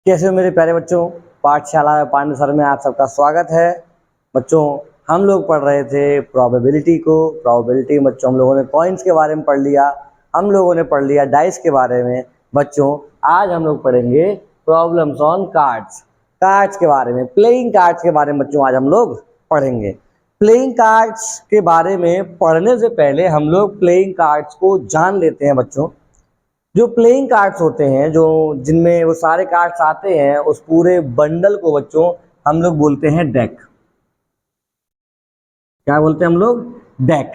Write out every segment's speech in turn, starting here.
कैसे हो मेरे प्यारे बच्चों। पाठशाला पांडे सर में आप सबका स्वागत है। बच्चों, हम लोग पढ़ रहे थे प्रोबेबिलिटी को। प्रोबेबिलिटी बच्चों हम लोगों ने कॉइन्स के बारे में पढ़ लिया, हम लोगों ने पढ़ लिया डाइस के बारे में। बच्चों, आज हम लोग पढ़ेंगे प्रॉब्लम्स ऑन कार्ड्स, कार्ड्स के बारे में, प्लेइंग कार्ड्स के बारे में। बच्चों आज हम लोग पढ़ेंगे प्लेइंग कार्ड्स के बारे में। पढ़ने से पहले हम लोग प्लेइंग कार्ड्स को जान लेते हैं। बच्चों, जो प्लेइंग कार्ड्स होते हैं, जो जिनमें वो सारे कार्ड्स आते हैं, उस पूरे बंडल को बच्चों हम लोग बोलते हैं डेक। क्या बोलते हैं हम लोग? डेक।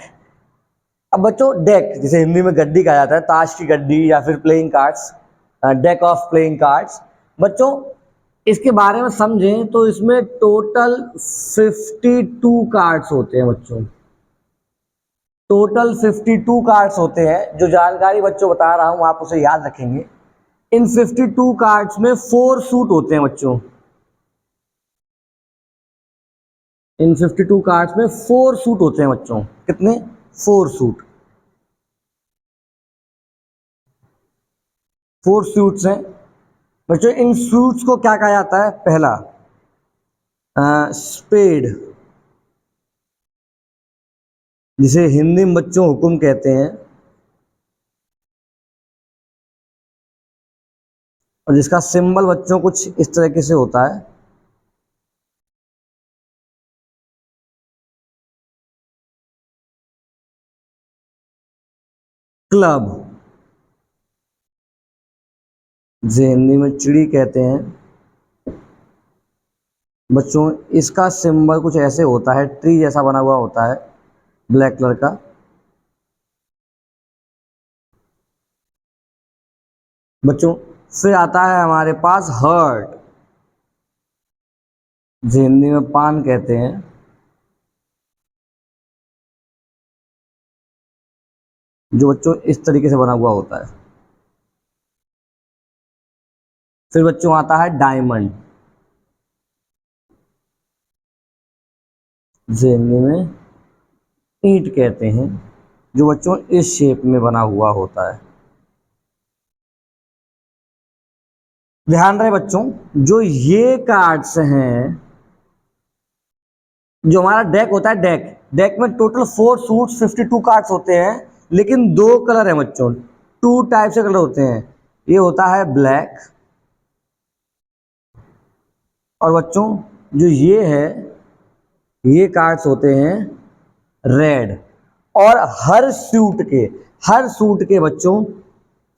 अब बच्चों, डेक जिसे हिंदी में गड्डी कहा जाता है, ताश की गड्डी या फिर playing cards, deck of playing cards. बच्चों, इसके बारे में समझें तो इसमें टोटल 52 कार्ड्स होते हैं। बच्चों, टोटल 52 कार्ड्स होते हैं। जो जानकारी बच्चों बता रहा हूं आप उसे याद रखेंगे। इन 52 कार्ड्स में 4 सूट होते हैं। बच्चों, इन 52 कार्ड्स में 4 सूट होते हैं। बच्चों, कितने? 4 सूट। 4 सूट्स हैं। बच्चों, इन सूट्स को क्या कहा जाता है? पहला स्पेड, जिसे हिंदी में बच्चों हुक्म कहते हैं, और जिसका सिंबल बच्चों कुछ इस तरीके से होता है। क्लब, जिसे हिंदी में चिड़ी कहते हैं। बच्चों, इसका सिंबल कुछ ऐसे होता है, ट्री जैसा बना हुआ होता है, ब्लैक कलर का। बच्चों, फिर आता है हमारे पास हर्ट, जो हिंदी में पान कहते हैं। जो बच्चों इस तरीके से बना हुआ होता है। फिर बच्चों आता है डायमंड, जिसे हिंदी में ईंट कहते हैं, जो बच्चों इस शेप में बना हुआ होता है। ध्यान रहे बच्चों, जो ये कार्ड्स हैं, जो हमारा डेक होता है, डेक डेक में टोटल 4 सूट 52 कार्ड्स होते हैं। लेकिन 2 कलर हैं बच्चों, 2 टाइप से कलर होते हैं। ये होता है ब्लैक, और बच्चों जो ये है, ये कार्ड्स होते हैं रेड। और हर सूट के बच्चों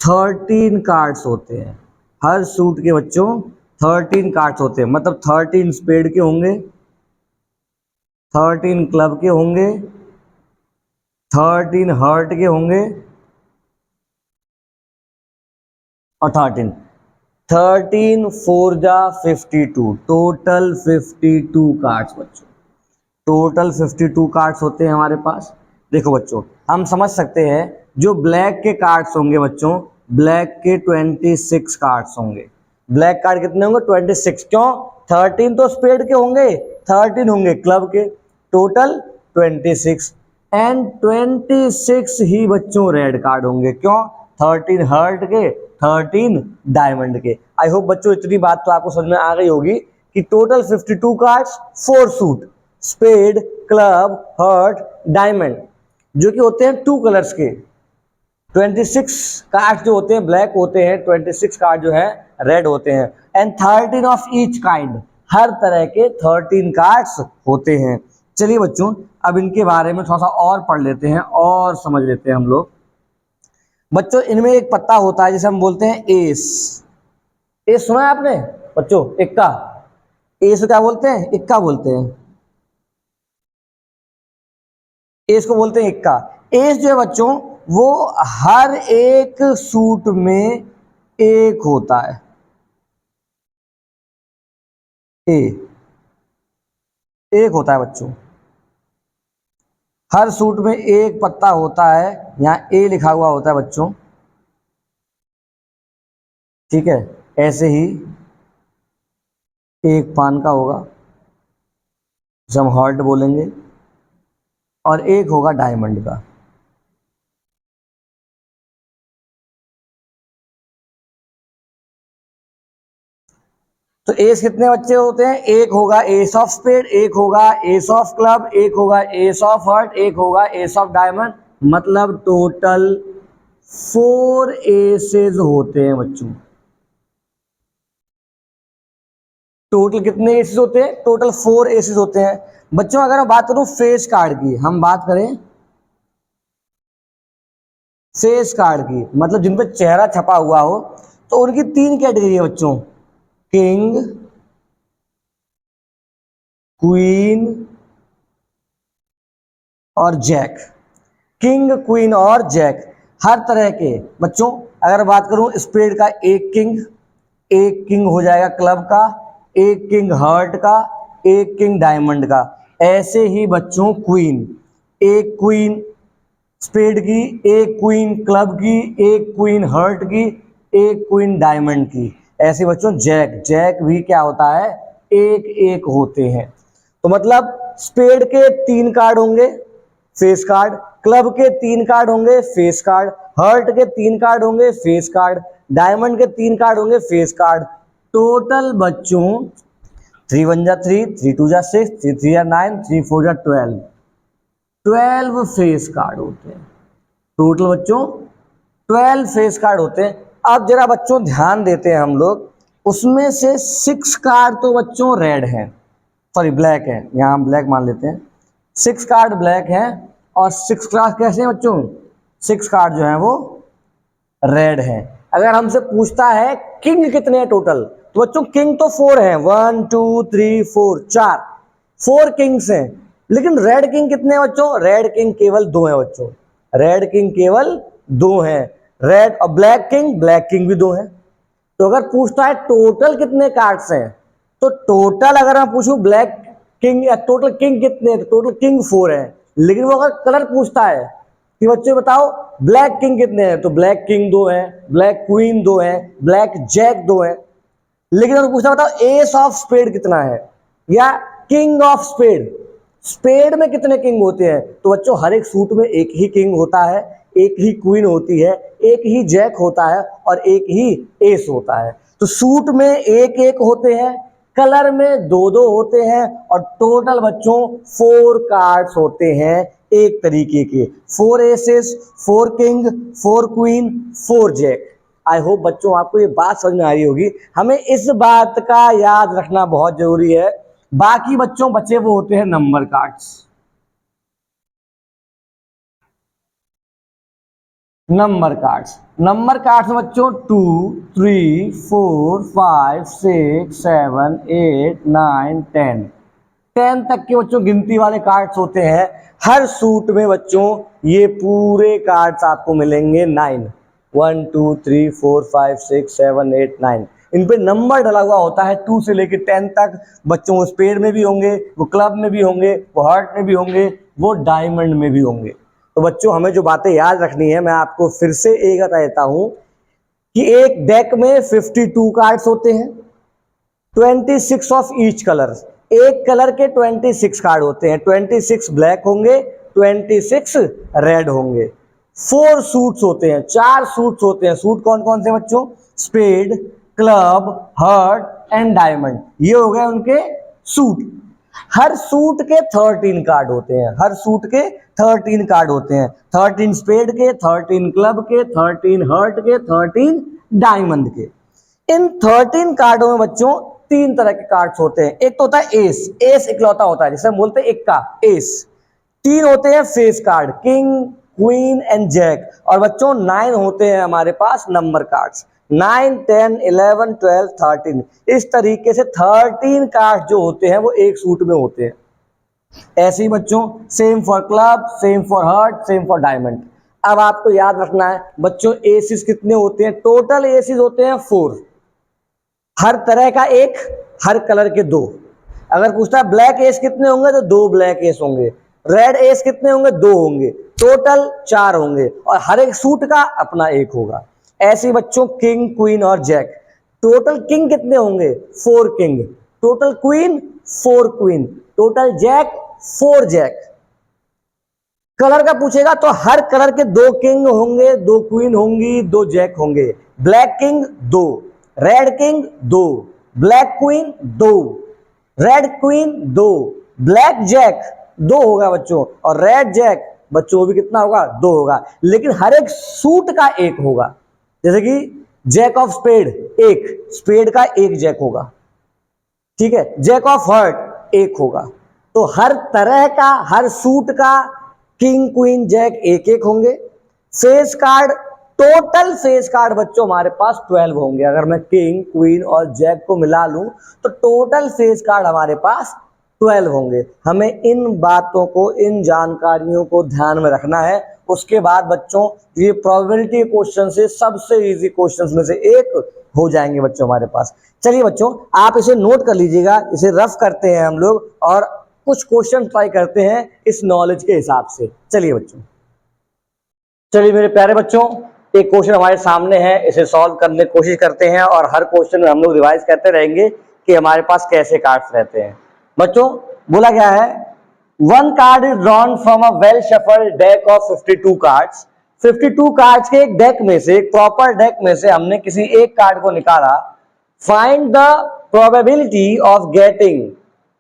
13 कार्ड्स होते हैं। हर सूट के बच्चों 13 कार्ड्स होते हैं। मतलब 13 स्पेड के होंगे, 13 क्लब के होंगे, 13 हर्ट के होंगे, और 13 फोर जा 52, टोटल 52 कार्ड्स। बच्चों, टोटल 52 कार्ड्स होते हैं हमारे पास। देखो बच्चों, हम समझ सकते हैं, जो ब्लैक के कार्ड्स होंगे बच्चों, ब्लैक के 26 कार्ड्स होंगे। ब्लैक कार्ड कितने होंगे? 26। क्यों? 13 तो स्पेड के होंगे, 13 होंगे क्लब के, टोटल 26। एंड 26 ही बच्चों रेड कार्ड होंगे। क्यों? 13 हर्ट के, 13 डायमंड के। आई होप बच्चों इतनी बात तो आपको समझ में आ गई होगी कि total 52 cards, 4 suit, spade, club, heart, diamond, जो कि होते हैं 2 कलर्स के। 26 कार्ड जो होते हैं ब्लैक होते हैं, 26 कार्ड जो है रेड होते हैं। एंड 13 ऑफ ईच काइंड, हर तरह के 13 कार्ड्स होते हैं। चलिए बच्चों, अब इनके बारे में थोड़ा सा और पढ़ लेते हैं और समझ लेते हैं हम लोग। बच्चों, इनमें एक पत्ता होता है जिसे हम बोलते हैं एस। एस सुना है आपने बच्चों? इक्का। एस को क्या बोलते हैं? इक्का बोलते हैं। एस को बोलते हैं इक्का। एस जो है बच्चों, वो हर एक सूट में एक होता है। ए, एक होता है बच्चों, हर सूट में एक पत्ता होता है। यहाँ ए लिखा हुआ होता है बच्चों, ठीक है। ऐसे ही एक पान का होगा, जिसे हम हार्ट बोलेंगे, और एक होगा डायमंड का। तो एस कितने बच्चे होते हैं? एक होगा एस ऑफ स्पेड, एक होगा एस ऑफ क्लब, एक होगा एस ऑफ हार्ट, एक होगा एस ऑफ डायमंड, मतलब टोटल 4 एसेस होते हैं बच्चों। टोटल कितने एसेस होते हैं? टोटल 4 एसेस होते हैं बच्चों। अगर मैं बात करूं फेस कार्ड की, हम बात करें फेस कार्ड की, मतलब जिन पे चेहरा छपा हुआ हो, तो उनकी 3 कैटेगरी है बच्चों, किंग, क्वीन और जैक। किंग, क्वीन और जैक हर तरह के बच्चों। अगर बात करूं स्पेड का, एक किंग हो जाएगा क्लब का, एक किंग हार्ट का, एक किंग डायमंड का। ऐसे ही बच्चों क्वीन, एक क्वीन स्पेड की, एक क्वीन क्लब की, एक क्वीन हार्ट की, एक क्वीन डायमंड की। ऐसे बच्चों जैक, जैक भी क्या होता है? एक एक होते हैं। तो मतलब स्पेड के 3 कार्ड होंगे फेस कार्ड, क्लब के 3 कार्ड होंगे फेस कार्ड, हार्ट के 3 कार्ड होंगे फेस कार्ड, डायमंड के 3 कार्ड होंगे फेस कार्ड। टोटल बच्चों 3 1 जा 3, 3 2 जा 6, 3 3 जा 9, 3 4 जा 12 फेस कार्ड होते हैं। टोटल बच्चों 12 फेस कार्ड होते हैं। अब जरा बच्चों ध्यान देते हैं हम लोग, उसमें से 6 कार्ड तो बच्चों रेड हैं, सॉरी ब्लैक है, यहाँ हम ब्लैक मान लेते हैं। 6 कार्ड ब्लैक हैं और 6 कार्ड कैसे हैं बच्चों? 6 कार्ड जो है वो रेड है। अगर हमसे पूछता है किंग कितने हैं टोटल, तो बच्चों किंग तो 4 हैं, 1 2 3 4, 4 किंग्स हैं। लेकिन रेड किंग कितने हैं बच्चों? रेड किंग केवल 2 हैं बच्चों, रेड किंग केवल 2 हैं। रेड और ब्लैक किंग भी 2 हैं। तो अगर पूछता है टोटल कितने कार्ड्स हैं, तो टोटल अगर मैं पूछूं ब्लैक किंग या टोटल किंग कितने हैं, तो टोटल किंग 4 है। लेकिन वो अगर कलर पूछता है कि बच्चे बताओ ब्लैक किंग कितने हैं, तो ब्लैक किंग 2 है, ब्लैक क्वीन 2 है, ब्लैक जैक 2 है। लेकिन अगर पूछता बताओ एस ऑफ स्पेड कितना है या किंग ऑफ स्पेड, स्पेड में कितने किंग होते हैं, तो बच्चों हर एक सूट में एक ही किंग होता है, एक ही क्वीन होती है, एक ही जैक होता है और एक ही एस होता है। तो सूट में एक एक होते हैं, कलर में 2 2 होते हैं और टोटल बच्चों 4 कार्ड्स होते हैं एक तरीके के, 4 aces, 4 king, 4 queen, 4 jack. I hope बच्चों आपको ये बात समझ में आ रही होगी। हमें इस बात का याद रखना बहुत जरूरी है। बाकी बच्चों बचे वो होते हैं नंबर कार्ड्स। नंबर कार्ड्स में बच्चों 2 3 4 5 6 7 8 9 10 10 तक के बच्चों गिनती वाले कार्ड्स होते हैं। हर सूट में बच्चों ये पूरे कार्ड्स आपको मिलेंगे 9, 1 2 3 4 5 6 7 8 9। इन पे नंबर डला हुआ होता है 2 से लेकर 10 तक। बच्चों वो स्पेड में भी होंगे, वो क्लब में भी होंगे, वो हार्ट में भी होंगे, वो डायमंड में भी होंगे। तो बच्चों हमें जो बातें याद रखनी है, मैं आपको फिर से एक बता देता हूं कि एक डेक में 52 कार्ड्स होते हैं, 26 ऑफ ईच कलर। एक कलर के 26 कार्ड होते हैं, 26 ब्लैक होंगे, 26 रेड होंगे। 4 सूट्स होते हैं, 4 सूट्स होते हैं। सूट कौन कौन से बच्चों? Spade, club, heart and diamond, ये हो गए उनके सूट। हर सूट के 13 कार्ड होते हैं, हर सूट के 13 कार्ड होते हैं, 13 स्पेड के, 13 क्लब के, 13 हार्ट के, 13 डायमंड के। इन 13 कार्डों में बच्चों 3 तरह के कार्ड्स होते हैं। एक तो होता है एस, एस इकलौता होता है, जिसे हम बोलते हैं इक्का, एस। 3 होते हैं face card, king, queen and jack. और बच्चों 9 होते हैं हमारे पास नंबर कार्ड्स, 9 10 11 12 13। इस तरीके से 13 कार्ड जो होते हैं वो एक सूट में होते हैं। ऐसे ही बच्चों same for club, same for heart, same for diamond. अब आपको याद रखना है बच्चों एसिस कितने होते हैं? टोटल एसिस होते हैं 4, हर तरह का एक, हर कलर के 2। अगर पूछता है ब्लैक एस कितने होंगे, तो 2 ब्लैक एस होंगे। रेड एस कितने होंगे? 2 होंगे। टोटल 4 होंगे और हर एक सूट का अपना एक होगा। ऐसे बच्चों किंग, क्वीन और जैक। टोटल किंग कितने होंगे? 4 king. Total queen 4 queen. Total jack 4 jack. Colour का पूछेगा तो हर कलर के 2 किंग होंगे, 2 क्वीन होंगी, 2 जैक होंगे। Black king 2, red king 2, black queen 2, red queen 2, black jack 2 होगा बच्चों, और रेड जैक बच्चों भी कितना होगा 2 होगा, लेकिन हर एक सूट का 1 होगा। जैसे कि जैक ऑफ स्पेड 1, स्पेड का 1 जैक होगा, ठीक है, जैक ऑफ हर्ट 1 होगा। तो हर तरह का, हर सूट का किंग क्वीन जैक 1-1 होंगे। Face card, total face card बच्चों हमारे पास 12 होंगे। अगर मैं किंग क्वीन और जैक को मिला लूं तो टोटल फेस कार्ड हमारे पास 12 होंगे। हमें इन बातों को, इन जानकारियों को ध्यान में रखना है। उसके बाद बच्चों ये प्रोबेबिलिटी क्वेश्चन से सबसे इजी क्वेश्चंस में से एक हो जाएंगे बच्चों हमारे पास। चलिए बच्चों आप इसे नोट कर लीजिएगा, इसे रफ करते हैं हम लोग और कुछ क्वेश्चन ट्राई करते हैं इस नॉलेज के हिसाब से। चलिए बच्चों, चलिए मेरे प्यारे बच्चों, एक क्वेश्चन हमारे सामने है, इसे सॉल्व करने की कोशिश करते हैं और हर क्वेश्चन में हम लोग रिवाइज करते रहेंगे कि हमारे पास कैसे कार्ड्स रहते हैं। बच्चों बोला गया है, one card is drawn from a well shuffled deck of 52 cards. 52 cards के एक डेक में से, एक प्रॉपर डेक में से हमने किसी एक कार्ड को निकाला। Find the probability of getting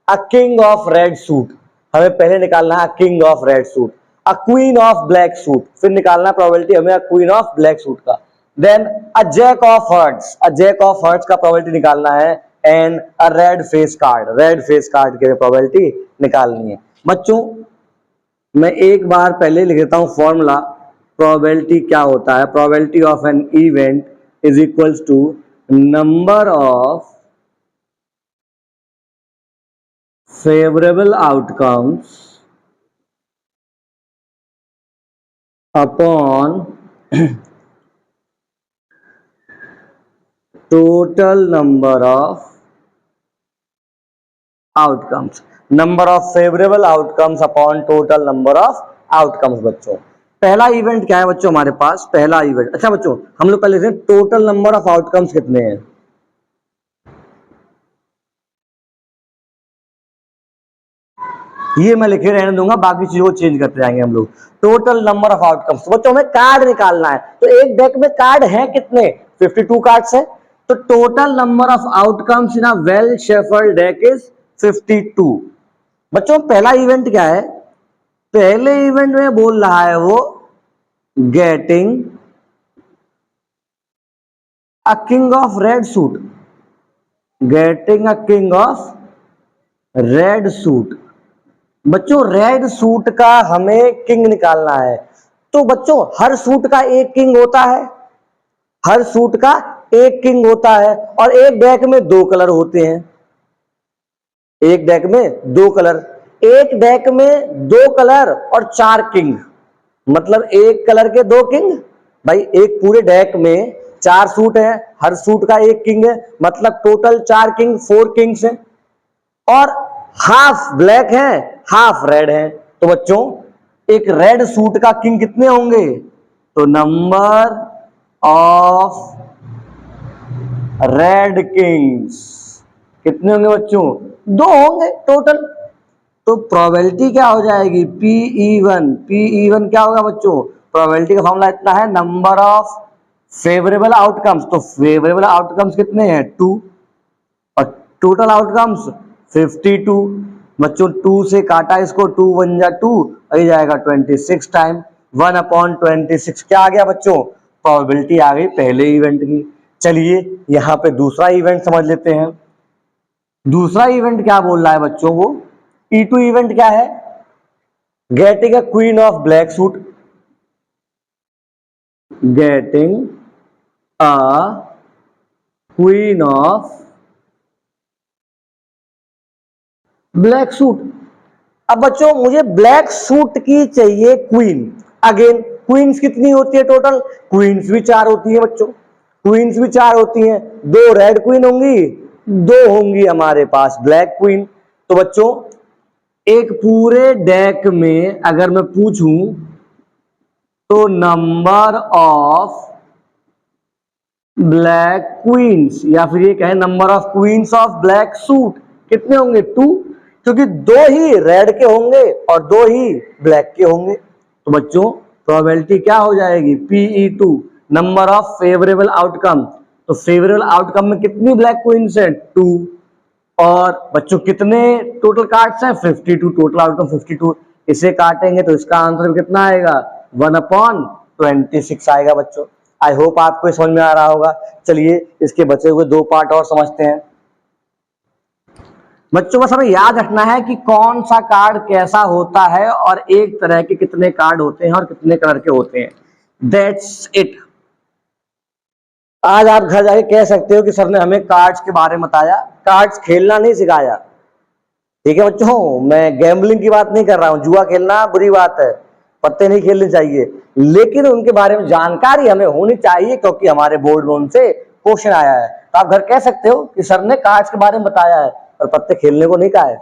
a king of red suit. हमें पहले निकालना है king of red suit, a queen of black suit, फिर निकालना प्रोबेबिलिटी हमें a queen of black suit का, then a jack of hearts, a jack of hearts का probability निकालना है, and a red face card, red face card की probability निकालनी है। बच्चों मैं एक बार पहले लिख देता हूं फॉर्मूला। प्रोबेबिलिटी क्या होता है? Probability of an event is equals to number of favorable outcomes upon total number of outcomes, number of favorable outcomes upon total number of outcomes। बच्चों पहला इवेंट क्या है बच्चों हमारे पास? पहला इवेंट, अच्छा बच्चों हम लोग पहले देखें टोटल नंबर ऑफ आउटकम्स कितने हैं। ये मैं लिखे रहने दूंगा, बाकी चीजों को चेंज करते जाएंगे हम लोग। टोटल नंबर ऑफ आउटकम्स, तो बच्चों हमें कार्ड निकालना है। तो एक डेक में कार्ड है कितने? 52 कार्ड्स है। तो total number of outcomes in a well shuffled deck is 52। बच्चों पहला इवेंट क्या है? पहले इवेंट में बोल रहा है वो getting a king of red suit, getting a king of red suit. बच्चों रेड सूट का हमें किंग निकालना है। तो बच्चों हर सूट का एक किंग होता है, हर सूट का एक किंग होता है, और एक डेक में 2 कलर होते हैं। एक डेक में 2 कलर, एक डेक में 2 कलर और 4 किंग, मतलब एक कलर के 2 किंग। भाई एक पूरे डेक में 4 सूट है, हर सूट का एक किंग है, मतलब टोटल 4 किंग, 4 किंग्स हैं, और हाफ ब्लैक है हाफ रेड है। तो बच्चों एक रेड सूट का किंग कितने होंगे? तो नंबर ऑफ रेड किंग्स कितने होंगे बच्चों? 2 होंगे टोटल। तो प्रोबेबिलिटी क्या हो जाएगी? Pe1, Pe1 क्या होगा बच्चों? प्रोबेबिलिटी का फॉर्मूला इतना है, नंबर ऑफ फेवरेबल आउटकम्स। तो फेवरेबल आउटकम्स कितने हैं? 2, और टोटल आउटकम्स 52। बच्चों 2 से काटा इसको, 2 1 जा 2, आ जाएगा 26 टाइम 1/26। क्या आ गया बच्चों? प्रोबेबिलिटी आ गई पहले इवेंट की। चलिए यहां पे दूसरा इवेंट समझ लेते हैं। दूसरा इवेंट क्या बोल रहा है बच्चों? वो E2 इवेंट क्या है? Getting a queen of black suit, getting a queen of black suit. अब बच्चों मुझे ब्लैक सूट की चाहिए क्वीन। अगेन क्वींस कितनी होती है टोटल? क्वींस भी 4 होती है बच्चों, क्वींस भी 4 होती हैं। 2 रेड क्वीन होंगी, 2 होंगी हमारे पास ब्लैक क्वीन। तो बच्चों एक पूरे डेक में अगर मैं पूछूं तो नंबर ऑफ ब्लैक क्वींस, या फिर ये कहें number of queens of black suit कितने होंगे? 2, क्योंकि 2 ही रेड के होंगे और 2 ही ब्लैक के होंगे। तो बच्चों प्रोबेबिलिटी क्या हो जाएगी? Pe2, number of favourable outcome. तो फेवरेबल आउटकम में कितनी ब्लैक क्वींस है? 2। और बच्चों कितने टोटल कार्ड्स हैं? 52। Total outcome 52। इसे काटेंगे तो इसका आंसर कितना आएगा? 1/26 आएगा बच्चों। आई होप आपको समझ में आ रहा होगा। चलिए इसके बचे हुए 2 पार्ट और समझते हैं। बच्चों बस हमें याद रखना है कि कौन सा कार्ड कैसा होता है और एक तरह के कितने कार्ड होते हैं और कितने कलर के होते हैं। That's it. आज आप घर जाके कह सकते हो कि सर ने हमें कार्ड्स के बारे में बताया, कार्ड्स खेलना नहीं सिखाया। ठीक है बच्चों, मैं गैम्बलिंग की बात नहीं कर रहा हूं, जुआ खेलना बुरी बात है, पत्ते नहीं खेलने चाहिए, लेकिन उनके बारे में जानकारी हमें होनी चाहिए क्योंकि हमारे बोर्ड में उनसे क्वेश्चन आया है। तो आप घर कह सकते हो कि सर ने कार्ड्स के बारे में बताया है और पत्ते खेलने को नहीं कहा है।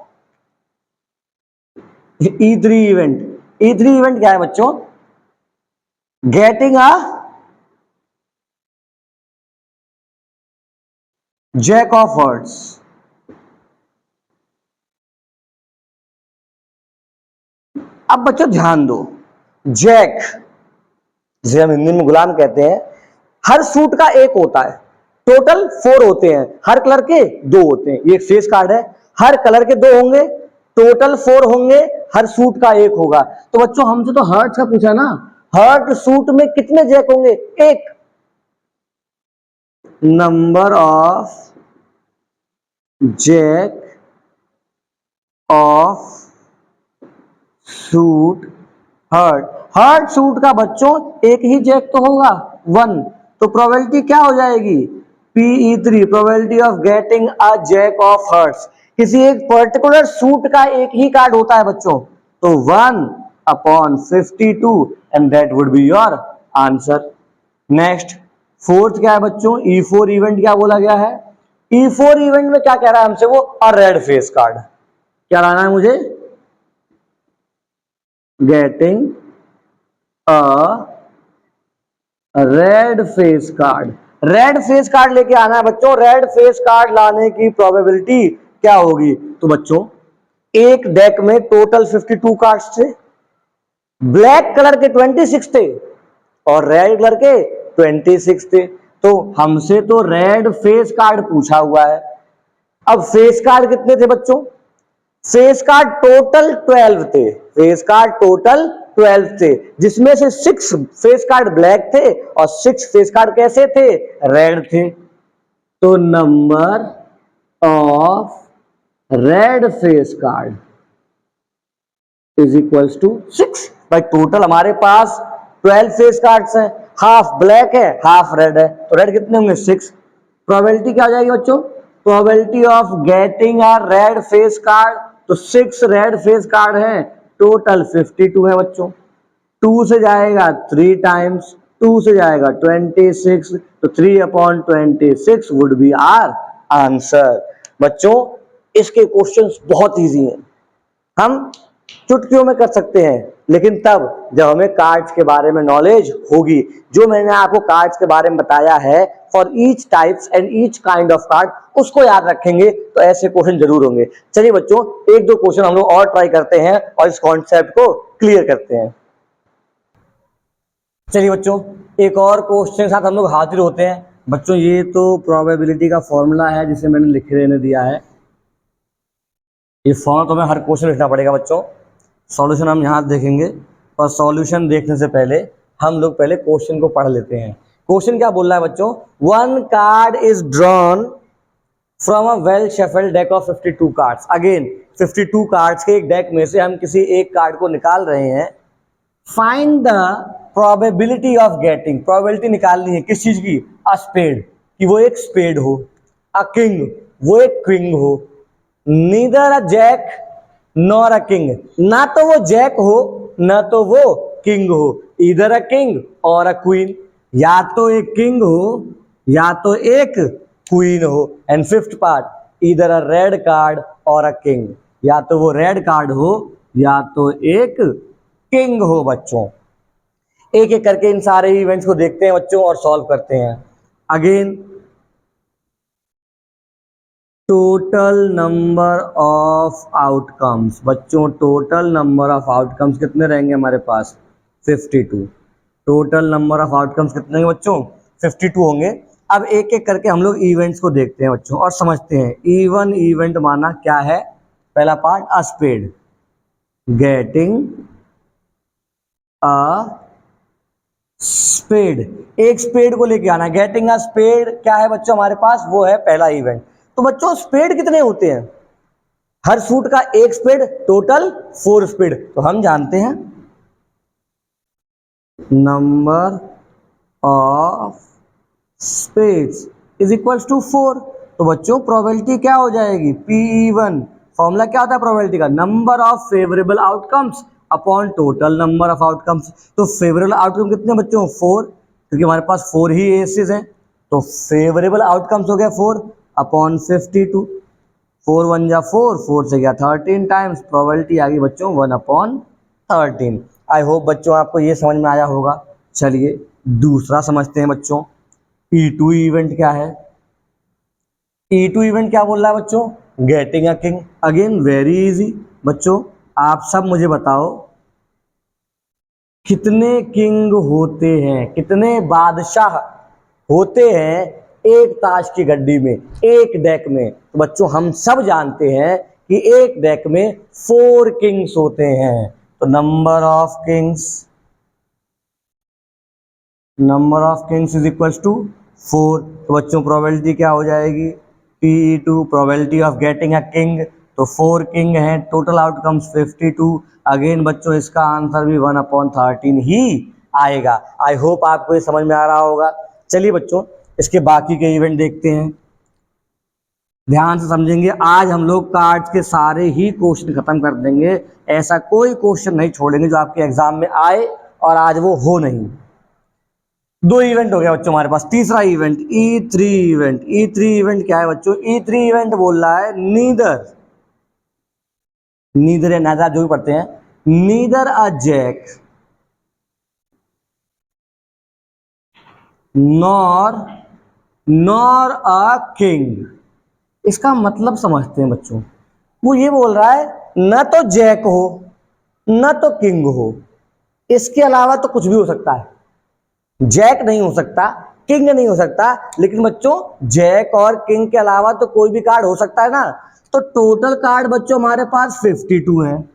E3 इवेंट, E3 इवेंट क्या है बच्चों? Getting a jack of hearts. अब बच्चों ध्यान दो, जैक जिसे हम हिंदी में गुलाम कहते हैं, हर सूट का एक होता है, टोटल 4 होते हैं, हर कलर के 2 होते हैं। ये एक फेस कार्ड है, हर कलर के 2 होंगे, टोटल 4 होंगे, हर सूट का 1 होगा। तो बच्चों हमसे तो हर्ट का पूछा ना, हर्ट सूट में कितने जैक होंगे? 1। Number of jack of suit heart, heart suit का बच्चों एक ही जैक तो होगा, 1। तो प्रोबेबिलिटी क्या हो जाएगी? PE3, probability of getting a jack of hearts. किसी एक पर्टिकुलर सूट का एक ही कार्ड होता है बच्चों, तो 1/52 and that would be your answer. Next, fourth क्या है बच्चों? E4 इवेंट क्या बोला गया है? E4 इवेंट में क्या कह रहा है हमसे वो? अ रेड फेस कार्ड। क्या लाना है मुझे? Getting a red face card. Red face card लेके आना है बच्चों। रेड फेस कार्ड लाने की प्रोबेबिलिटी क्या होगी? तो बच्चों एक डेक में टोटल 52 कार्ड्स थे, ब्लैक कलर के 26 थे और रेड कलर के 26 थे। तो हमसे तो रेड फेस कार्ड पूछा हुआ है। अब फेस कार्ड कितने थे बच्चों? फेस कार्ड टोटल 12 थे, फेस कार्ड टोटल 12 थे, जिसमें से 6 फेस कार्ड ब्लैक थे और 6 फेस कार्ड कैसे थे? रेड थे। तो number of red face card is equals to 6। भाई टोटल हमारे पास 12 फेस कार्ड्स हैं, हाफ ब्लैक है हाफ रेड है, तो रेड कितने होंगे? 6। प्रोबेबिलिटी क्या हो जाएगी बच्चों? Probability of getting a red face card, तो 6 रेड फेस कार्ड हैं, टोटल 52 है बच्चों। 2 से जाएगा 3 टाइम्स, 2 से जाएगा 26, तो 3/26 वुड बी आर आंसर। बच्चों इसके क्वेश्चंस बहुत इजी हैं, हम चुटकियों में कर सकते हैं, लेकिन तब जब हमें कार्ड्स के बारे में नॉलेज होगी। जो मैंने आपको कार्ड्स के बारे में बताया है, for each types and each kind of card, उसको याद रखेंगे तो ऐसे क्वेश्चन जरूर होंगे। चलिए बच्चों 1-2 क्वेश्चन हम लोग और ट्राई करते हैं और इस कॉन्सेप्ट को क्लियर करते हैं। चलिए बच्चों एक और क्वेश्चन के साथ हम लोग हाजिर होते हैं। बच्चों ये तो प्रोबेबिलिटी का फॉर्मूला है जिसे मैंने लिख लेने दिया है, ये फॉर्मूला तो हमें हर क्वेश्चन लिखना पड़ेगा बच्चों। सॉल्यूशन हम यहाँ देखेंगे, और सॉल्यूशन देखने से पहले हम लोग पहले क्वेश्चन को पढ़ लेते हैं। क्वेश्चन क्या बोल रहा है बच्चों? 1 card is drawn from a well shuffled deck of 52 cards. Again 52 cards के एक डेक में से हम किसी एक कार्ड को निकाल रहे हैं। Find the probability of getting, probability निकालनी है किस चीज की? अ स्पेड, कि वो एक स्पेड हो, अ किंग वो एक क्वीन हो, neither a jack nor a king, ना तो वो जैक हो ना तो वो किंग हो, इधर अ किंग और अ क्वीन, या तो एक किंग हो या तो एक क्वीन हो। एंड फिफ्थ पार्ट, इधर अ रेड कार्ड और अ किंग, या तो वो रेड कार्ड हो या तो एक किंग हो। बच्चों एक एक करके इन सारे इवेंट्स को देखते हैं बच्चों और सॉल्व करते हैं। Again total number of outcomes, बच्चों टोटल नंबर ऑफ आउटकम्स कितने रहेंगे हमारे पास? 52। टोटल नंबर ऑफ आउटकम्स कितने हैं बच्चों? 52 होंगे। अब एक एक करके हम लोग इवेंट्स को देखते हैं बच्चों और समझते हैं। इवन इवेंट माना क्या है? पहला part, a spade, getting a spade, एक स्पेड को लेके आना। गेटिंग अ स्पेड क्या है बच्चों हमारे पास? वो है पहला इवेंट। तो बच्चों स्पेड कितने होते हैं? हर सूट का एक स्पेड, टोटल 4 स्पेड। तो हम जानते हैं number of spades is equals to 4। तो बच्चों प्रोबेबिलिटी क्या हो जाएगी? P1, फॉर्मूला क्या होता है प्रोबेबिलिटी का? Number of favourable outcomes upon total number of outcomes. तो फेवरेबल आउटकम कितने बच्चों? 4, क्योंकि हमारे पास 4 ही एसेस हैं। तो फेवरेबल आउटकम्स हो गया 4 अपॉन 52। 4 1 जा 4, 4 से गया 13 टाइम्स, प्रोबेबिलिटी आ गई बच्चों 1/13। आई होप बच्चों आपको ये समझ में आया होगा। चलिए दूसरा समझते हैं बच्चों। E2 इवेंट क्या है? E2 इवेंट क्या बोल रहा है बच्चों? Getting a king. Again very easy बच्चों, आप सब मुझे बताओ कितने किंग होते हैं, कितने बादशाह होते हैं एक ताश की गड्डी में, एक डेक में? तो बच्चों हम सब जानते हैं कि एक डेक में 4 किंग्स होते हैं। तो number of kings is equals to 4। तो बच्चों प्रोबेबिलिटी क्या हो जाएगी? P2, probability of getting a king. तो 4 किंग हैं, टोटल आउटकम्स 52। अगेन बच्चों इसका आंसर भी 1/13 ही आएगा। आई होप आपको ये समझ में आ रहा होगा। चलिए बच्चों इसके बाकी के इवेंट देखते हैं, ध्यान से समझेंगे। आज हम लोग कार्ड्स के सारे ही क्वेश्चन खत्म कर देंगे, ऐसा कोई क्वेश्चन नहीं छोड़ेंगे जो आपके एग्जाम में आए और आज वो हो नहीं। 2 इवेंट हो गया बच्चों हमारे पास। तीसरा event E3 event. E3 event क्या है बच्चों? E3 इवेंट बोल रहा है नीदर, नीदर या नादर जो भी पढ़ते हैं, neither a jack nor nor a king. इसका मतलब समझते हैं बच्चों। वो ये बोल रहा है न तो जैक हो न तो किंग हो, इसके अलावा तो कुछ भी हो सकता है। जैक नहीं हो सकता, किंग नहीं हो सकता, लेकिन बच्चों जैक और किंग के अलावा तो कोई भी कार्ड हो सकता है ना। तो टोटल कार्ड बच्चों हमारे पास 52 है,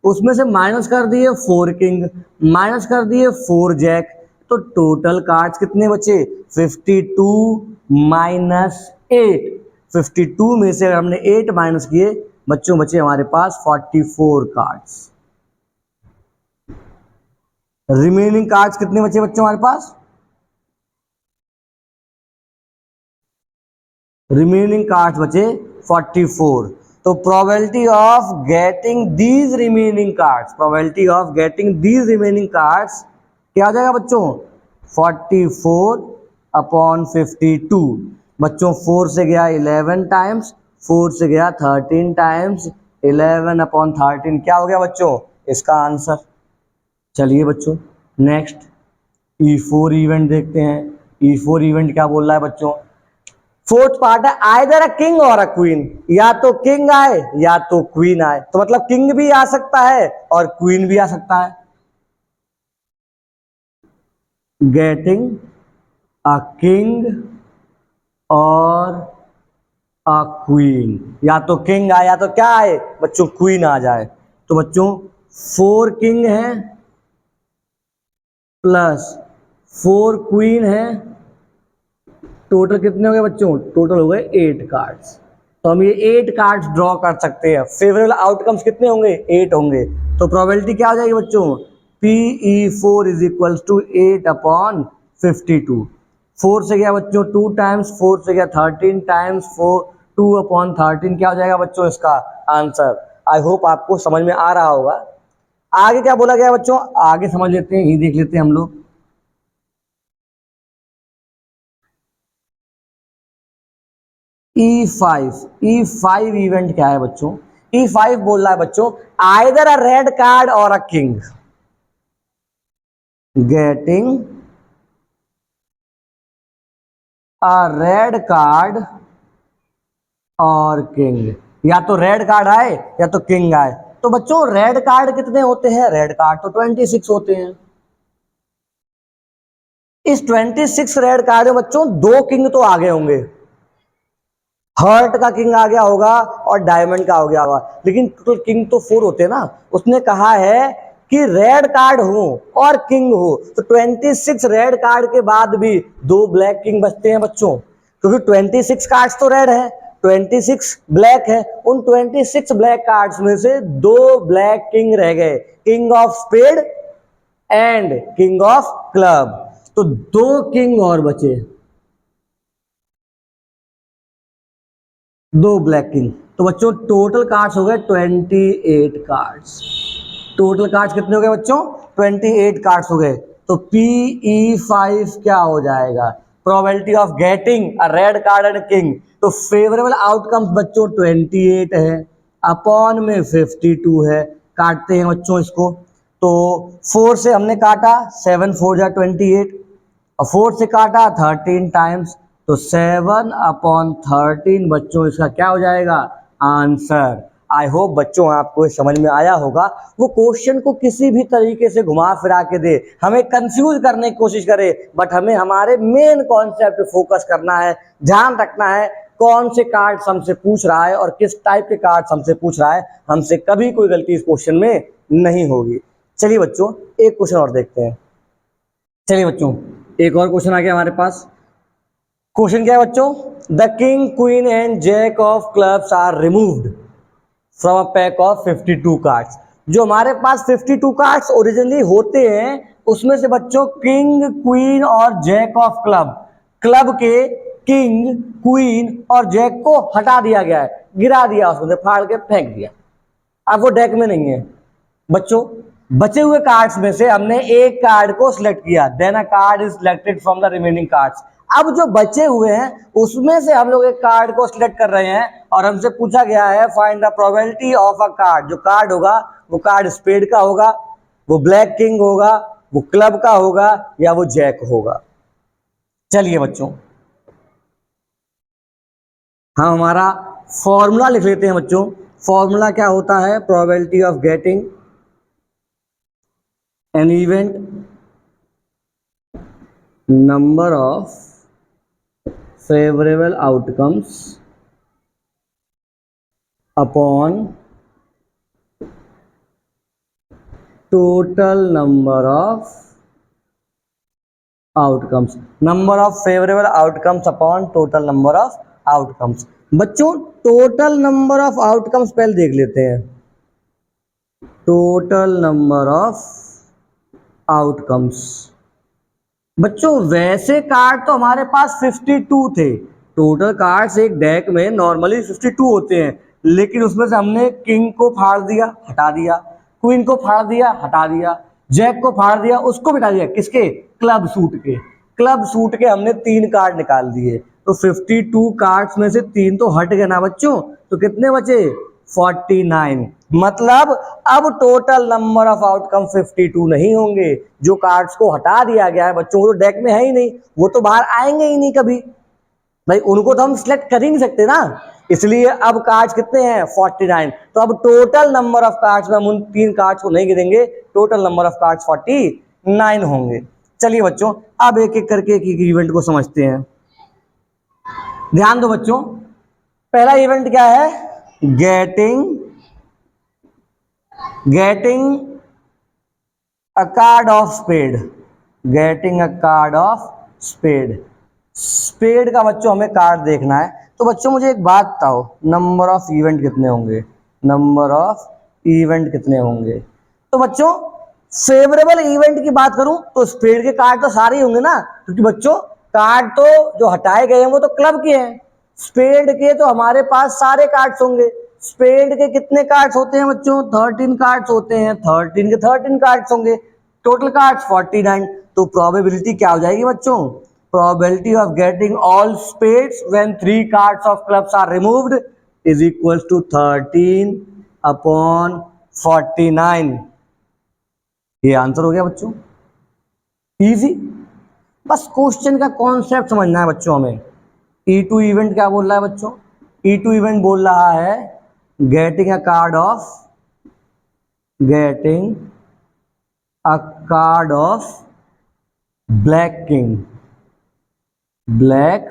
उसमें से माइनस कर दिए 4 किंग, माइनस कर दिए 4 जैक, तो टोटल कार्ड्स कितने बचे? 52 माइनस 8। 52 में से अगर हमने 8 माइनस किए बच्चों बचे हमारे पास 44 कार्ड्स। रिमेनिंग कार्ड्स कितने बचे बच्चों हमारे पास? रिमेनिंग कार्ड्स बचे 44। तो probability of getting these remaining cards, probability of getting these remaining cards क्या आ जाएगा बच्चों? 44/52। बच्चों 4 से गया 11 टाइम्स, 4 से गया 13 टाइम्स, 11/13 क्या हो गया बच्चों? इसका आंसर। चलिए बच्चों नेक्स्ट E4 इवेंट देखते हैं। E4 इवेंट क्या बोल रहा है बच्चों? फोर्थ पार्ट है आइदर अ किंग और अ क्वीन, या तो किंग आए या तो क्वीन आए। तो मतलब किंग भी आ सकता है और क्वीन भी आ सकता है। गेटिंग अ किंग और अ क्वीन, या तो किंग आए या तो क्या आए बच्चों? क्वीन आ जाए। तो बच्चों 4 किंग है प्लस 4 क्वीन है, टोटल कितने हो गए बच्चों? टोटल हो गए 8 कार्ड्स। तो हम ये 8 कार्ड्स ड्रॉ कर सकते हैं। फेवरेबल आउटकम्स कितने होंगे? 8 होंगे। तो प्रोबेबिलिटी क्या हो जाएगी बच्चों? PE4 is equal to 8/52। 4 से गया बच्चों 2 टाइम्स, 4 से गया 13 टाइम्स, 2/13 क्या हो जाएगा बच्चों इसका आंसर? आई होप आपको समझ में आ रहा होगा। आगे क्या बोला गया बच्चों? आगे समझ लेते हैं, ये देख लेते हैं हम लोग। E5 इवेंट क्या है बच्चों? E5 बोल रहा है बच्चों आइदर अ रेड कार्ड और a king, getting a red card और किंग, या तो रेड कार्ड आए या तो किंग आए। तो बच्चों रेड कार्ड कितने होते हैं? रेड कार्ड तो 26 होते हैं। इस 26 रेड कार्ड में बच्चों 2 किंग तो आगे होंगे, हार्ट का किंग आ गया होगा और डायमंड का हो गया होगा, लेकिन टोटल किंग तो 4 होते हैं ना। उसने कहा है कि रेड कार्ड हो और किंग हो, तो 26 रेड कार्ड के बाद भी 2 ब्लैक किंग बचते हैं बच्चों, क्योंकि 26 कार्ड्स तो रेड है, 26 ब्लैक है। उन 26 ब्लैक कार्ड्स में से 2 ब्लैक किंग रह गए, king of spade and king of club. तो 2 किंग और बचे, 2 ब्लैक किंग। तो बच्चों टोटल कार्ड्स हो गए 28 कार्ड्स। टोटल कार्ड्स कितने हो गए बच्चों? 28 कार्ड्स हो गए। तो PE5 क्या हो जाएगा? Probability of getting a red card and king. तो फेवरेबल आउटकम्स बच्चों 28 है, अपॉन में 52 है। काटते हैं बच्चों इसको, तो 4 से हमने काटा, 7 4 जा 28, और 4 से काटा 13 टाइम्स, तो 7/13 बच्चों इसका क्या हो जाएगा? आंसर। आई होप बच्चों आपको समझ में आया होगा। वो क्वेश्चन को किसी भी तरीके से घुमा फिरा के दे, हमें कंफ्यूज करने की कोशिश करे, बट हमें हमारे मेन कॉन्सेप्ट पे फोकस करना है। ध्यान रखना है कौन से कार्ड हमसे पूछ रहा है और किस टाइप के कार्ड हमसे पूछ रहा है। हमसे कभी कोई गलती इस क्वेश्चन में नहीं होगी। चलिए बच्चों एक क्वेश्चन और देखते हैं। चलिए बच्चों एक और क्वेश्चन आ गया हमारे पास। क्वेश्चन क्या है बच्चों? The king queen and jack of clubs are removed from a pack of 52 cards. जो हमारे पास 52 कार्ड्स ओरिजिनली होते हैं, उसमें से बच्चों किंग क्वीन और जैक ऑफ क्लब, क्लब के किंग क्वीन और जैक को हटा दिया गया है, गिरा दिया, उसमें फाड़ के फेंक दिया। अब वो डेक में नहीं है बच्चों। बचे हुए कार्ड्स में से हमने एक कार्ड को सिलेक्ट किया, then a card is selected from the remaining cards. अब जो बचे हुए हैं उसमें से हम लोग एक कार्ड को सिलेक्ट कर रहे हैं, और हमसे पूछा गया है find the probability of a card. जो कार्ड होगा वो कार्ड स्पेड का होगा, वो ब्लैक किंग होगा, वो क्लब का होगा, या वो जैक होगा। चलिए बच्चों हम हमारा फॉर्मूला लिख लेते हैं बच्चों। फॉर्मूला क्या होता है? Probability of getting an event, number of favorable outcomes upon total number of outcomes, number of favorable outcomes upon total number of outcomes। बच्चों टोटल नंबर ऑफ आउटकम्स पहले देख लेते हैं। टोटल नंबर ऑफ आउटकम्स बच्चों, वैसे card तो हमारे पास 52 थे। टोटल कार्ड्स एक डेक में नॉर्मली 52 होते हैं, लेकिन उसमें से हमने किंग को फाड़ दिया, हटा दिया, क्वीन को फाड़ दिया, हटा दिया, जैक को फाड़ दिया, उसको हटा दिया। किसके? क्लब सूट के। क्लब सूट के हमने 3 कार्ड निकाल दिए, तो 52 कार्ड्स में से 3 तो हट गए ना बच्चों, तो कितने बचे? 49। मतलब अब टोटल नंबर ऑफ आउटकम 52 नहीं होंगे। जो कार्ड्स को हटा दिया गया है बच्चों, वो तो डेक में है ही नहीं, वो तो बाहर आएंगे ही नहीं कभी भाई, उनको तो हम सिलेक्ट कर ही नहीं सकते ना। इसलिए अब कार्ड्स कितने हैं? 49। तो अब टोटल नंबर ऑफ कार्ड्स में हम उन 3 कार्ड्स को नहीं गिनेंगे, टोटल नंबर ऑफ कार्ड्स 49 होंगे। चलिए बच्चों अब एक एक करके एक इवेंट को समझते हैं। ध्यान दो बच्चों, पहला इवेंट क्या है? Getting a card of spade. Getting a card of spade. Spade का बच्चों हमें कार्ड देखना है। तो बच्चों मुझे एक बात बताओ, नंबर ऑफ इवेंट कितने होंगे? नंबर ऑफ इवेंट कितने होंगे? तो बच्चों फेवरेबल इवेंट की बात करूं तो स्पेड के कार्ड तो सारे ही होंगे ना, क्योंकि बच्चों कार्ड तो जो हटाए गए हैं वो तो क्लब के हैं। स्पेड के तो हमारे पास सारे कार्ड्स होंगे। स्पेड के कितने कार्ड्स होते हैं बच्चों? 13 कार्ड्स होते हैं, 13 के 13 कार्ड्स होंगे, टोटल कार्ड्स 49। तो प्रोबेबिलिटी क्या हो जाएगी बच्चों? Probability of getting all spades when 3 cards of clubs are removed is equals to 13/49। ये आंसर हो गया बच्चों, इजी। बस क्वेश्चन का कॉन्सेप्ट समझना है बच्चों हमें। E2 इवेंट क्या बोल रहा है बच्चों? E2 इवेंट बोल रहा है getting a card of black king, black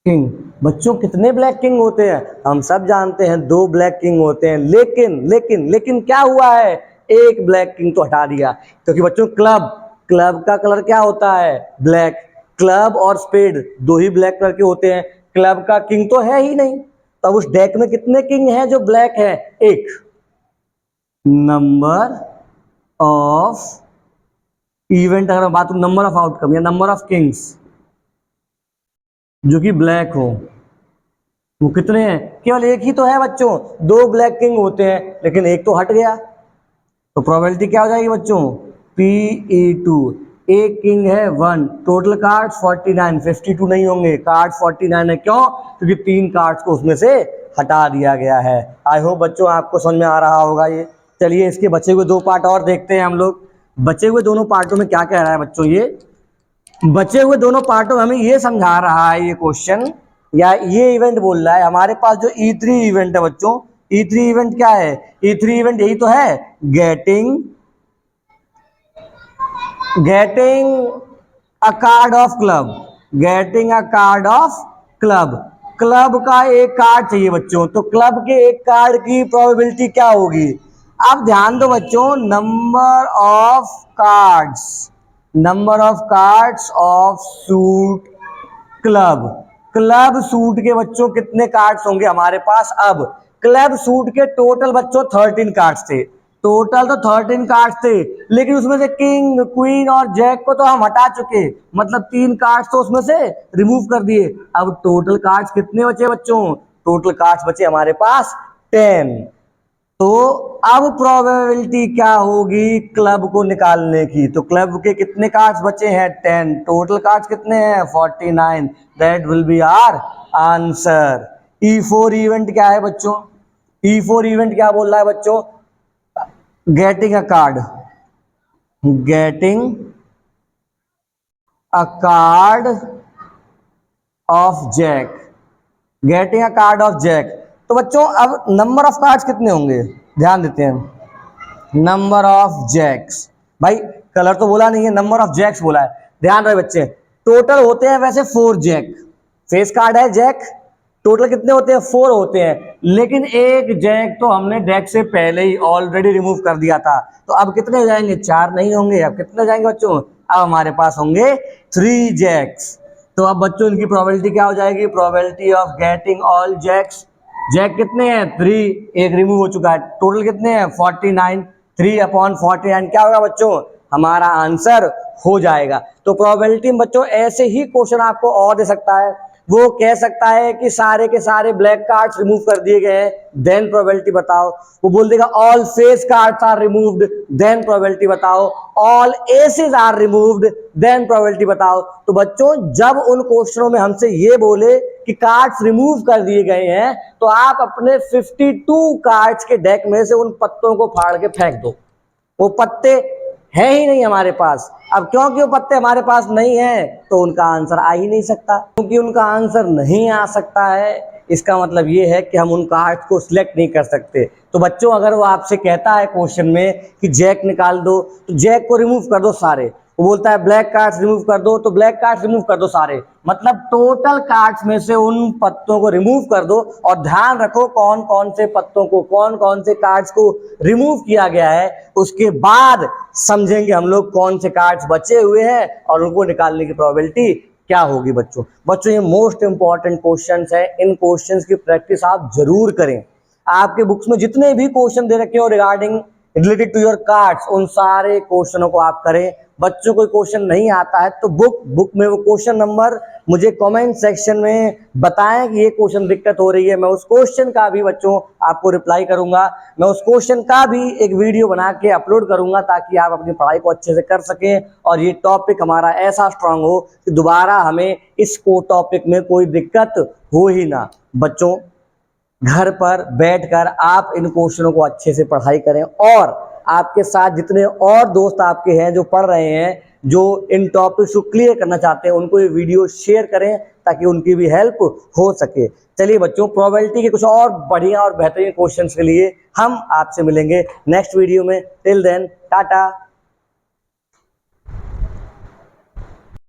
king. बच्चों कितने ब्लैक किंग होते हैं? हम सब जानते हैं 2 ब्लैक किंग होते हैं, लेकिन लेकिन लेकिन क्या हुआ है, एक ब्लैक किंग तो हटा दिया, क्योंकि बच्चों क्लब, क्लब का कलर क्या होता है, ब्लैक। क्लब और स्पेड 2 ही ब्लैक कलर के होते हैं, क्लब का किंग तो है ही नहीं। तब उस डेक में कितने किंग हैं जो ब्लैक है? एक। नंबर ऑफ इवेंट, अगर बात नंबर ऑफ आउटकम या नंबर ऑफ किंग्स जो कि ब्लैक हो, वो कितने हैं? केवल एक ही तो है बच्चों, 2 ब्लैक किंग होते हैं, लेकिन एक तो हट गया, तो प्रोबेबिलिटी क्या हो जाएगी बच्चों, Pe2। एक किंग है 1, टोटल कार्ड्स 49, 52 नहीं होंगे, कार्ड्स 49 है। क्यों? क्योंकि 3 कार्ड्स को उसमें से हटा दिया गया है। आई होप बच्चों आपको समझ में आ रहा होगा ये। चलिए इसके बचे हुए 2 पार्ट और देखते हैं हम लोग। बचे हुए दोनों पार्टों में क्या कह रहा है बच्चों, ये बचे हुए दोनों पार्टों में हमें ये समझा रहा है ये क्वेश्चन, या ये इवेंट बोल रहा है हमारे पास जो E3 इवेंट है बच्चों, E3 इवेंट क्या है, E3 इवेंट यही तो है, getting a card of club, getting a card of club. Club का एक कार्ड चाहिए बच्चों, तो क्लब के एक कार्ड की प्रोबेबिलिटी क्या होगी? अब ध्यान दो बच्चों, number of cards of suit club, club suit के बच्चों कितने कार्ड्स होंगे हमारे पास? अब क्लब सूट के टोटल बच्चों 13 कार्ड्स थे, टोटल तो 13 कार्ड्स थे, लेकिन उसमें से किंग, क्वीन और जैक को तो हम हटा चुके, मतलब 3 कार्ड्स तो उसमें से रिमूव कर दिए। अब टोटल कार्ड्स कितने बचे बच्चों? टोटल कार्ड्स बचे हमारे पास 10। तो अब प्रोबेबिलिटी क्या होगी क्लब को निकालने की? तो क्लब के कितने कार्ड्स बचे हैं? 10, टोटल कार्ड्स कितने हैं? 49, that will be our answer. E4 event क्या है बच्चों? E4 इवेंट क्या बोल रहा है बच्चों? Getting a card, getting a card of jack, getting a card of jack. तो बच्चों अब नंबर ऑफ कार्ड्स कितने होंगे, ध्यान देते हैं। नंबर ऑफ जैक्स, भाई कलर तो बोला नहीं है, नंबर ऑफ जैक्स बोला है, ध्यान रहे बच्चे। टोटल होते हैं वैसे 4 जैक, फेस कार्ड है जैक, टोटल कितने होते हैं? 4 होते हैं, लेकिन एक जैक तो हमने डेक से पहले ही ऑलरेडी रिमूव कर दिया था, तो अब कितने हो जाएंगे? 4 नहीं होंगे, अब कितने हो जाएंगे बच्चों? अब हमारे पास होंगे 3 जैक्स। तो अब बच्चों इनकी प्रोबेबिलिटी क्या हो जाएगी? Probability of getting all jacks, jack कितने हैं? 3, एक रिमूव हो चुका है, टोटल कितने हैं? 49, 3/49 क्या होगा बच्चों? हमारा आंसर हो जाएगा। तो प्रोबेबिलिटी में बच्चों ऐसे ही क्वेश्चन आपको और दे सकता है, वो कह सकता है कि सारे के सारे ब्लैक कार्ड्स रिमूव कर दिए गए हैं, देन प्रोबेबिलिटी बताओ। वो बोल देगा all face cards are removed, then probability बताओ। All aces are removed, then probability बताओ। तो बच्चों जब उन क्वेश्चनों में हमसे ये बोले कि कार्ड्स रिमूव कर दिए गए हैं, तो आप अपने 52 कार्ड्स के डेक में से उन पत्तों को फाड़ के फेंक दो, वो पत्ते है ही नहीं हमारे पास। अब क्योंकि वो पत्ते हमारे पास नहीं है, तो उनका आंसर आ ही नहीं सकता। क्योंकि उनका आंसर नहीं आ सकता है, इसका मतलब ये है कि हम उन कार्ड्स को सिलेक्ट नहीं कर सकते। तो बच्चों अगर वो आपसे कहता है क्वेश्चन में कि जैक निकाल दो, तो जैक को रिमूव कर दो सारे। वो बोलता है ब्लैक कार्ड्स रिमूव कर दो, तो ब्लैक कार्ड्स रिमूव कर दो सारे, मतलब टोटल कार्ड्स में से उन पत्तों को रिमूव कर दो। और ध्यान रखो कौन कौन से पत्तों को, कौन कौन से कार्ड्स को रिमूव किया गया है, उसके बाद समझेंगे हम लोग कौन से कार्ड्स बचे हुए हैं और उनको निकालने की प्रोबेबिलिटी क्या होगी। बच्चों ये मोस्ट इंपॉर्टेंट क्वेश्चंस है, इन क्वेश्चंस की प्रैक्टिस आप जरूर करें। आपके बुक्स में जितने भी क्वेश्चन दे रखे हो regarding related to your cards, उन सारे क्वेश्चनों को आप करें। बच्चों को क्वेश्चन नहीं आता है तो बुक में वो क्वेश्चन नंबर मुझे कमेंट सेक्शन में बताएं कि ये क्वेश्चन दिक्कत हो रही है, मैं उस क्वेश्चन का भी बच्चों आपको रिप्लाई करूंगा। मैं उस क्वेश्चन का भी एक वीडियो बना के अपलोड करूंगा ताकि आप अपनी पढ़ाई को अच्छे से कर सकें और ये टॉपिक हमारा ऐसा स्ट्रांग हो कि दोबारा हमें इस टॉपिक में कोई दिक्कत हो ही ना। बच्चों घर पर बैठकर आप इन क्वेश्चनों को अच्छे से पढ़ाई करें और आपके साथ जितने और दोस्त आपके हैं जो पढ़ रहे हैं, जो इन टॉपिक्स को क्लियर करना चाहते हैं, उनको ये वीडियो शेयर करें ताकि उनकी भी हेल्प हो सके। चलिए बच्चों, प्रोबेबिलिटी के कुछ और बढ़िया और बेहतरीन क्वेश्चंस के लिए हम आपसे मिलेंगे नेक्स्ट वीडियो में। Till then Tata.